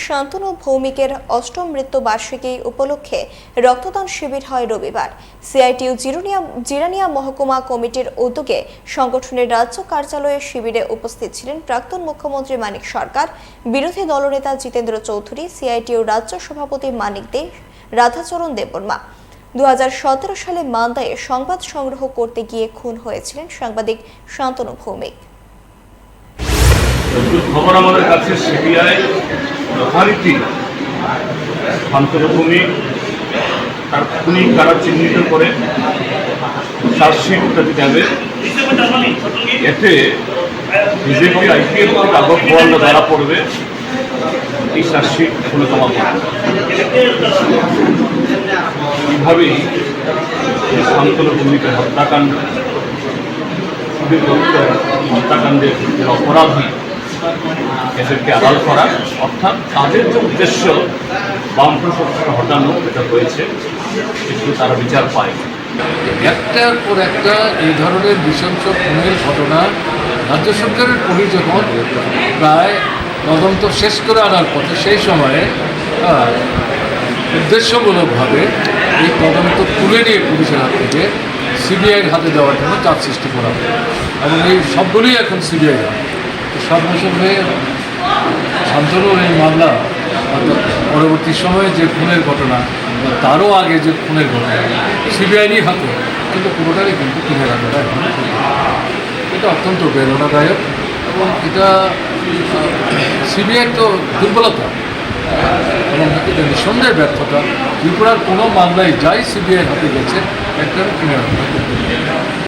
শান্তনু ভৌমিকের অষ্টম মৃত্যুবার্ষিকী উপলক্ষে রক্তদান শিবির হয় রবিবার। সিআইটিইউ জিরানিয়া মহকুমা কমিটির উদ্যোগে সংগঠনের রাজ্য কার্যালয়ে শিবিরে উপস্থিত ছিলেন প্রাক্তন মুখ্যমন্ত্রী মানিক সরকার, বিরোধী দলনেতা জিতেন্দ্র চৌধুরী, সিআইটিইউ রাজ্য সভাপতি মানিক দে, রাধাচরণ দেববর্মা। 2017 সালে মালদায় সংবাদ সংগ্রহ করতে গিয়ে খুন হয়েছিলেন সাংবাদিক শান্তনু ভৌমিক। খবর আমাদের কাছে সিবিআই যথারীতি শান্তনু ভৌমিক তার খুনি কারা চিহ্নিত করে চার্জশিট দেবে। এতে বিজেপি আইপিএফ কাগজ বন্ধ ধরা পড়বে, এই চার্জশিট শুনে জমা পড়বে। এইভাবেই শান্তনু ভৌমিকের হত্যাকাণ্ডের অপরাধী এদেরকে আড়াল করা, অর্থাৎ তাদের যে উদ্দেশ্য বামফ্রন্ট সরকার হটানো এটা হয়েছে, কিন্তু তারা বিচার পায়। একটার পর একটা এই ধরনের নৃশংস খুনের ঘটনা রাজ্য সরকারের পুলিশ যখন প্রায় তদন্ত শেষ করে আনার পথে সেই সময়ে উদ্দেশ্যমূলকভাবে এই তদন্ত তুলে নিয়ে পুলিশের হাত থেকে সিবিআইয়ের হাতে দেওয়ার জন্য চাপ সৃষ্টি করা হয় এবং এই সবগুলোই এখন সিবিআই হয়। সর্বশেষে শান্তনুর এই মামলা পরবর্তী সময়ে যে খুনের ঘটনা, তারও আগে যে খুনের ঘটনা সিবিআইরই হাতে, কিন্তু পুরোটাই কিন্তু খুনের হাতটা এখন এটা অত্যন্ত বেদনাদায়ক এবং এটা সিবিআই তো দুর্বলতা এবং এটা নিঃসন্দেহে ব্যর্থতা। ত্রিপুরার কোনো মামলায় যাই সিবিআই হাতে গেছে একটা খুনের হাতে।